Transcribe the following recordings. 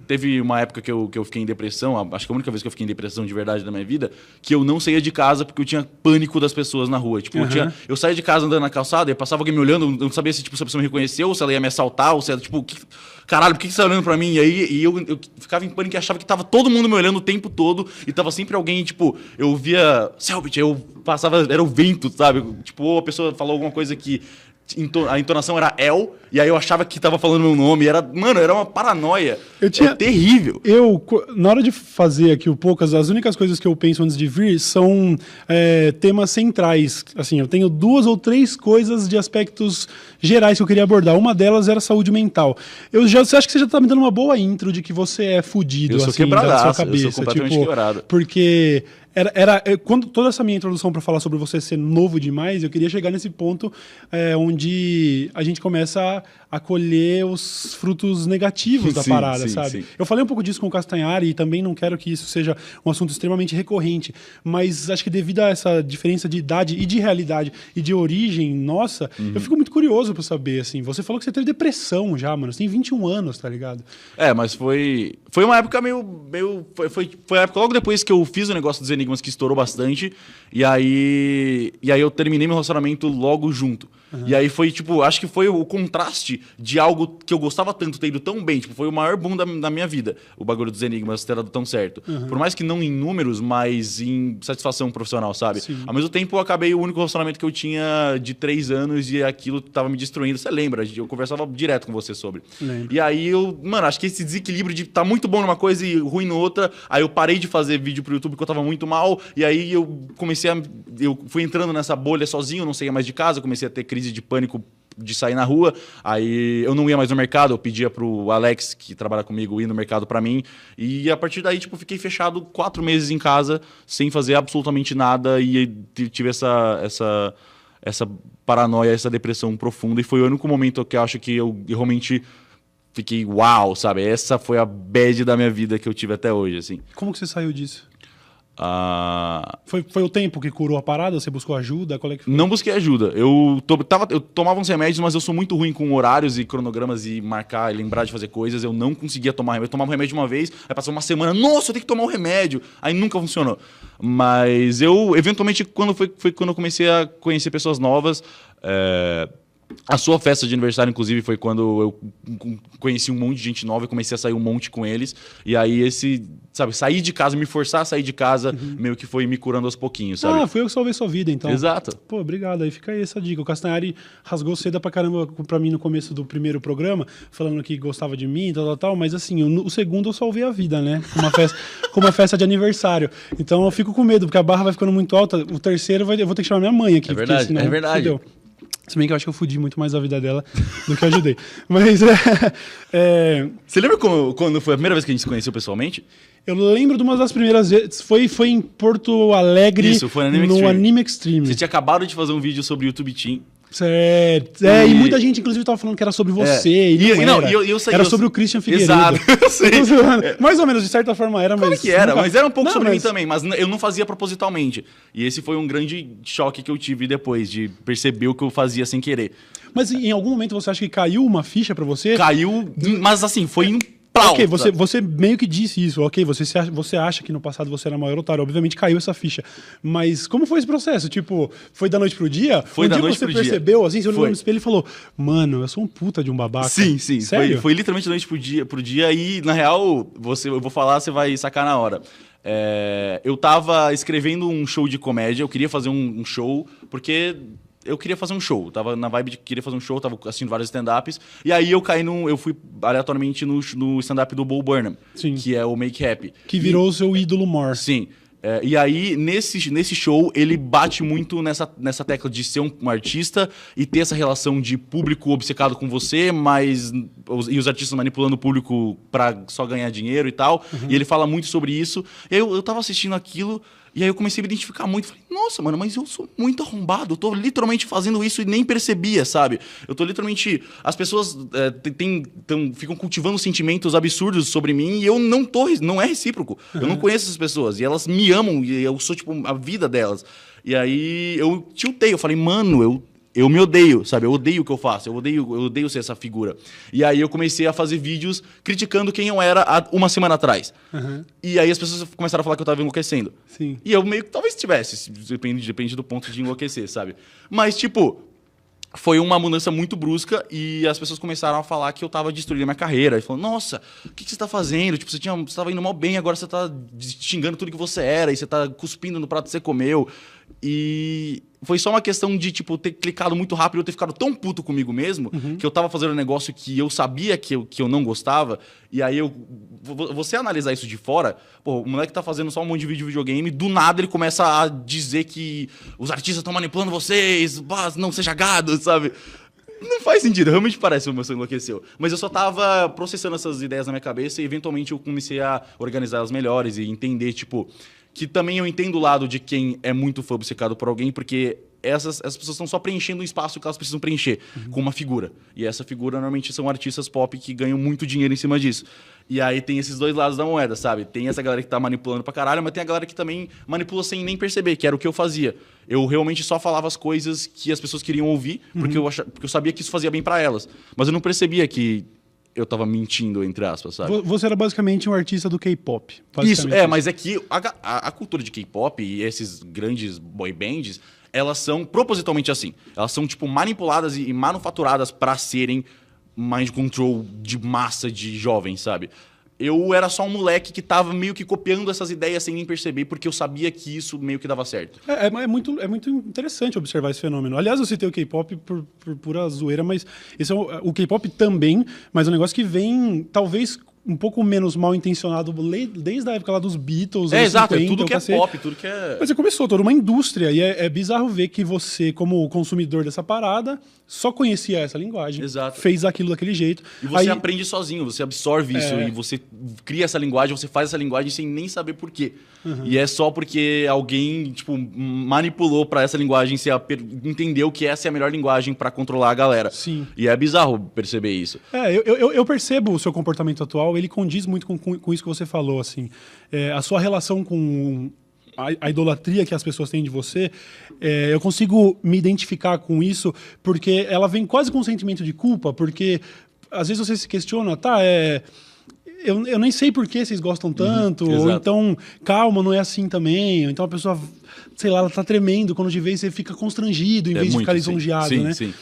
teve uma época que eu fiquei em depressão, acho que a única vez que eu fiquei em depressão de verdade na minha vida, que eu não saía de casa porque eu tinha pânico das pessoas na rua. Tipo, eu saía de casa andando na calçada e passava alguém me olhando, eu não sabia se, tipo, se a pessoa me reconheceu, ou se ela ia me assaltar, ou se ela, tipo, caralho, por que você tá olhando pra mim? E aí eu ficava em pânico e achava que tava todo mundo me olhando o tempo todo e tava sempre alguém, tipo, eu via Selbit, eu passava, era o vento, sabe? Tipo, ou a pessoa falou alguma coisa que a entonação era El, e aí eu achava que tava falando meu nome. Mano, era uma paranoia. É terrível. Na hora de fazer aqui o Poucas, as únicas coisas que eu penso antes de vir são temas centrais. Assim, eu tenho 2 ou 3 coisas de aspectos gerais que eu queria abordar. Uma delas era saúde mental. Você acha que você já tá me dando uma boa intro de que você é fudido, eu sou assim, da sua cabeça. Eu sou completamente quebrado. Porque... quando toda essa minha introdução para falar sobre você ser novo demais, eu queria chegar nesse ponto onde a gente começa a colher os frutos negativos da parada, sabe? Sim. Eu falei um pouco disso com o Castanhari e também não quero que isso seja um assunto extremamente recorrente, mas acho que devido a essa diferença de idade e de realidade e de origem nossa, eu fico muito curioso para saber, assim, você falou que você teve depressão já, mano, você tem 21 anos, tá ligado? Mas foi uma época foi a época logo depois que eu fiz o negócio dos Enigmas que estourou bastante, e aí eu terminei meu relacionamento logo junto. E aí foi, tipo, acho que foi o contraste de algo que eu gostava tanto ter ido tão bem, tipo, foi o maior boom da minha vida, o bagulho dos Enigmas ter dado tão certo. Por mais que não em números, mas em satisfação profissional, sabe? Sim. Ao mesmo tempo, eu acabei o único relacionamento que eu tinha de 3 anos e aquilo tava me destruindo. Você lembra? Eu conversava direto com você sobre. Lembro. E aí mano, acho que esse desequilíbrio de tá muito bom numa coisa e ruim na outra, aí eu parei de fazer vídeo pro YouTube porque eu tava muito mal, e aí eu fui entrando nessa bolha sozinho, não saía mais de casa, comecei a ter crise de pânico de sair na rua, aí eu não ia mais no mercado, eu pedia pro Alex, que trabalha comigo, ir no mercado pra mim, e a partir daí, tipo, fiquei fechado 4 meses em casa, sem fazer absolutamente nada, e tive essa paranoia, essa depressão profunda, e foi o único momento que eu acho que eu realmente fiquei, uau, sabe? Essa foi a bad da minha vida que eu tive até hoje, assim. Como que você saiu disso? Foi o tempo que curou a parada? Você buscou ajuda? Qual é que foi? Não busquei ajuda. Eu tomava uns remédios, mas eu sou muito ruim com horários e cronogramas e marcar e lembrar de fazer coisas. Eu não conseguia tomar remédio. Eu tomava um remédio uma vez, aí passou uma semana, nossa, eu tenho que tomar um remédio. Aí nunca funcionou. Mas eu, eventualmente, foi quando eu comecei a conhecer pessoas novas. A sua festa de aniversário, inclusive, foi quando eu conheci um monte de gente nova e comecei a sair um monte com eles. E aí sair de casa, me forçar a sair de casa, meio que foi me curando aos pouquinhos, sabe? Foi eu que salvei sua vida, então. Exato. Pô, obrigado. Aí fica aí essa dica. O Castanhari rasgou seda pra caramba pra mim no começo do primeiro programa, falando que gostava de mim, tal, mas assim, o segundo eu salvei a vida, né? Com uma festa de aniversário. Então eu fico com medo, porque a barra vai ficando muito alta. O terceiro eu vou ter que chamar minha mãe aqui. É verdade, senão, é verdade. Fudeu. Se bem que eu acho que eu fudi muito mais a vida dela do que eu ajudei. Mas Você lembra quando foi a primeira vez que a gente se conheceu pessoalmente? Eu lembro de uma das primeiras vezes. Foi em Porto Alegre. Isso, foi no Anime Extreme. Você tinha acabado de fazer um vídeo sobre o YouTube Team. Certo. E muita gente, inclusive, tava falando que era sobre você. Era sobre o Christian Figueiredo. Exato. Mais ou menos, de certa forma era, mas... Claro que era, mas era um pouco sobre mim também. Mas eu não fazia propositalmente. E esse foi um grande choque que eu tive depois, de perceber o que eu fazia sem querer. Mas em algum momento você acha que caiu uma ficha pra você? Caiu, mas assim, foi um... Ok, você meio que disse isso, ok, você acha que no passado você era maior otário, obviamente caiu essa ficha, mas como foi esse processo? Tipo, foi da noite pro dia? Foi da noite pro dia. Você percebeu, assim, você olhou no espelho e falou, mano, eu sou um puta de um babaca. Sim, Sério? Foi literalmente da noite pro dia e, na real, eu vou falar, você vai sacar na hora. Eu tava escrevendo um show de comédia, eu queria fazer um show, porque... Eu queria fazer um show, tava na vibe de queria fazer um show, tava assistindo vários stand-ups, e aí eu fui aleatoriamente no stand-up do Bo Burnham, Sim. Que é o Make Happy. Que virou o seu ídolo maior. Sim. E aí, nesse show, ele bate muito nessa tecla de ser um artista e ter essa relação de público obcecado com você, e os artistas manipulando o público pra só ganhar dinheiro e tal. E ele fala muito sobre isso. E aí eu tava assistindo aquilo, e aí eu comecei a me identificar muito. Falei, nossa, mano, mas eu sou muito arrombado. Eu tô literalmente fazendo isso e nem percebia, sabe? Eu tô literalmente... As pessoas ficam cultivando sentimentos absurdos sobre mim e eu não é recíproco. Eu não conheço essas pessoas. E elas me amam e eu sou, tipo, a vida delas. E aí eu tiltei. Eu falei, mano, eu me odeio, sabe? Eu odeio o que eu faço, eu odeio ser essa figura. E aí eu comecei a fazer vídeos criticando quem eu era há uma semana atrás. E aí as pessoas começaram a falar que eu tava enlouquecendo. Sim. E eu meio que talvez tivesse, depende do ponto de enlouquecer, sabe? Mas, tipo, foi uma mudança muito brusca e as pessoas começaram a falar que eu tava destruindo a minha carreira. E falando, nossa, o que você tá fazendo? Tipo, você tava indo mal bem, agora você tá xingando tudo que você era e você tá cuspindo no prato que você comeu. E foi só uma questão de, tipo, ter clicado muito rápido, eu ter ficado tão puto comigo mesmo, que eu tava fazendo um negócio que eu sabia que eu não gostava, e aí você analisar isso de fora, pô, o moleque tá fazendo só um monte de vídeo de videogame, do nada ele começa a dizer que os artistas estão manipulando vocês, não seja gado, sabe? Não faz sentido, realmente parece que o meu sangue enlouqueceu. Mas eu só tava processando essas ideias na minha cabeça e eventualmente eu comecei a organizar elas melhores e entender, tipo, que também eu entendo o lado de quem é muito fã obcecado por alguém, porque essas pessoas estão só preenchendo um espaço que elas precisam preencher com uma figura. E essa figura normalmente são artistas pop que ganham muito dinheiro em cima disso. E aí tem esses dois lados da moeda, sabe? Tem essa galera que tá manipulando pra caralho, mas tem a galera que também manipula sem nem perceber, que era o que eu fazia. Eu realmente só falava as coisas que as pessoas queriam ouvir, porque eu sabia que isso fazia bem pra elas. Mas eu não percebia que eu tava mentindo, entre aspas, sabe? Você era basicamente um artista do K-pop. Isso, mas é que a cultura de K-pop e esses grandes boy bands, elas são propositalmente assim. Elas são, tipo, manipuladas e manufaturadas pra serem mind control de massa de jovens, sabe? Eu era só um moleque que tava meio que copiando essas ideias sem nem perceber, porque eu sabia que isso meio que dava certo. É muito interessante observar esse fenômeno. Aliás, eu citei o K-pop por pura zoeira, mas esse é o K-pop também, mas é um negócio que vem, talvez, um pouco menos mal intencionado desde a época lá dos Beatles. Exato, 50, tudo que é pop, tudo que é... Mas começou toda uma indústria, e é bizarro ver que você, como consumidor dessa parada, só conhecia essa linguagem. Exato. Fez aquilo daquele jeito. E você aprende sozinho, você absorve isso e você cria essa linguagem, você faz essa linguagem sem nem saber por quê. E é só porque alguém, tipo, manipulou pra essa linguagem, entendeu que essa é a melhor linguagem pra controlar a galera. Sim. E é bizarro perceber isso. Eu percebo o seu comportamento atual, ele condiz muito com isso que você falou, assim. A sua relação com a idolatria que as pessoas têm de você, eu consigo me identificar com isso, porque ela vem quase com um sentimento de culpa, porque às vezes você se questiona, eu nem sei por que vocês gostam tanto, ou então, calma, não é assim também, ou então a pessoa, sei lá, ela tá tremendo, quando te vê você fica constrangido, em vez de ficar lisonjeado, sim, né? Sim.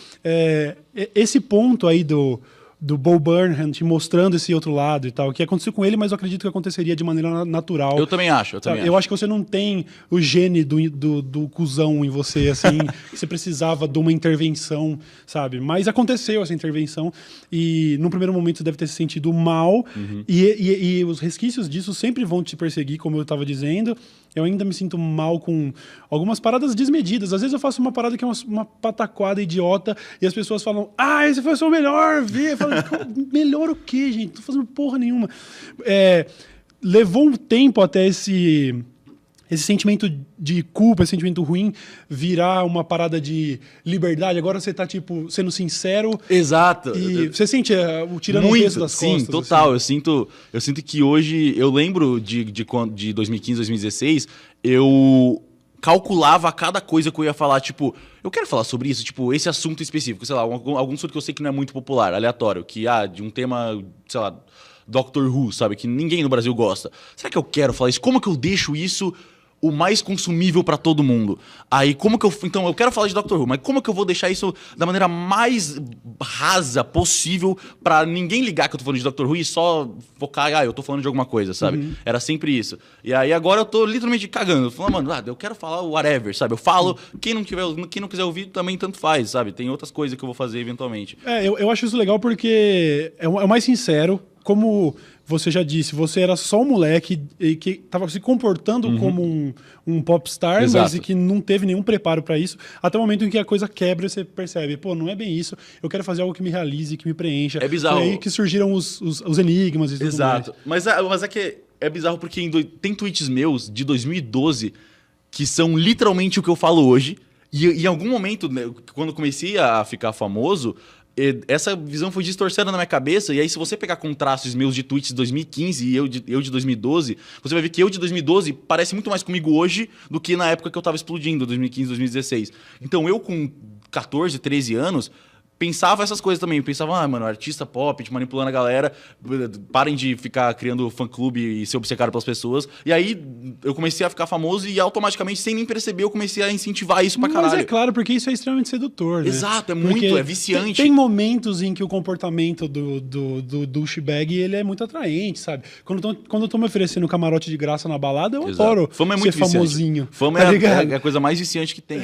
Esse ponto aí do Bo Burnham te mostrando esse outro lado e tal, que aconteceu com ele, mas eu acredito que aconteceria de maneira natural. Eu também acho, Eu acho que você não tem o gene do cuzão em você, assim, que você precisava de uma intervenção, sabe? Mas aconteceu essa intervenção e num primeiro momento você deve ter se sentido mal e os resquícios disso sempre vão te perseguir, como eu estava dizendo. Eu ainda me sinto mal com algumas paradas desmedidas. Às vezes eu faço uma parada que é uma pataquada idiota e as pessoas falam, esse foi o seu melhor, vê. Eu falo, melhor o quê, gente? Não tô fazendo porra nenhuma. Levou um tempo até esse sentimento de culpa, esse sentimento ruim, virar uma parada de liberdade. Agora você tá, tipo, sendo sincero. Exato. E você sente tirando muito, o peso das costas. Sim, total. Assim. Eu sinto que hoje... Eu lembro de 2015, 2016, eu calculava cada coisa que eu ia falar, tipo... Eu quero falar sobre isso, tipo, esse assunto específico, sei lá, algum assunto que eu sei que não é muito popular, aleatório, que, de um tema, sei lá, Doctor Who, sabe, que ninguém no Brasil gosta. Será que eu quero falar isso? Como que eu deixo isso o mais consumível pra todo mundo? Aí, então, eu quero falar de Doctor Who, mas como que eu vou deixar isso da maneira mais rasa possível pra ninguém ligar que eu tô falando de Doctor Who e só focar, eu tô falando de alguma coisa, sabe? Era sempre isso. E aí, agora eu tô literalmente cagando. Falando, mano, eu quero falar whatever, sabe? Eu falo, quem não quiser ouvir também tanto faz, sabe? Tem outras coisas que eu vou fazer eventualmente. Eu acho isso legal porque é o mais sincero. Como você já disse, você era só um moleque que estava se comportando como um popstar, mas que não teve nenhum preparo para isso, até o momento em que a coisa quebra e você percebe, não é bem isso, eu quero fazer algo que me realize, que me preencha. É bizarro. Foi aí que surgiram os enigmas e tudo mais. Exato. Mas é que é bizarro porque tem tweets meus de 2012 que são literalmente o que eu falo hoje, e em algum momento, né, quando eu comecei a ficar famoso, essa visão foi distorcendo na minha cabeça, e aí se você pegar contrastes meus de tweets de 2015 e eu de 2012, você vai ver que eu de 2012 parece muito mais comigo hoje do que na época que eu tava explodindo, 2015, 2016. Então eu com 14, 13 anos, pensava essas coisas também. Pensava, mano, artista pop, manipulando a galera, parem de ficar criando fã-clube e ser obcecado pelas pessoas. E aí eu comecei a ficar famoso e automaticamente, sem nem perceber, eu comecei a incentivar isso pra caralho. Mas é claro, porque isso é extremamente sedutor, né? Exato, é Porque muito, é viciante. Tem momentos em que o comportamento do douchebag, ele é muito atraente, sabe? Quando eu tô me oferecendo camarote de graça na balada, eu Exato. adoro Fama é ser muito viciante. famosinho. Fama tá é ligado? a coisa mais viciante que tem.